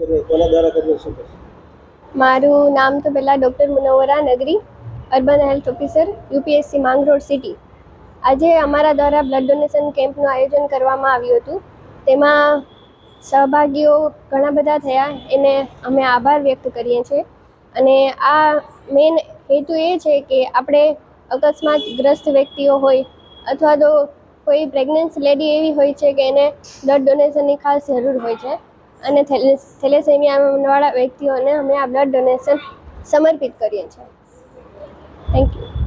કોના દ્વારા કર્યું શું કરશો? મારું નામ તો પહેલાં ડૉક્ટર મુનવ્વરા નગરી, urban health officer, UPSC Mangrol city. આજે અમારા દ્વારા બ્લડ ડોનેશન કેમ્પનું આયોજન કરવામાં આવ્યું હતું. તેમાં સહભાગીઓ ઘણા બધા થયા, એને અમે આભાર વ્યક્ત કરીએ છીએ. અને આ મેઇન હેતુ એ છે કે આપણે અકસ્માતગ્રસ્ત વ્યક્તિઓ હોય અથવા તો કોઈ પ્રેગ્નન્ટ લેડી એવી હોય છે કે એને બ્લડ ડોનેશનની ખાસ જરૂર હોય છે, અને થેલેસેમિયાવાળા વ્યક્તિઓને અમે આ બ્લડ ડોનેશન સમર્પિત કરીએ છીએ. Thank you.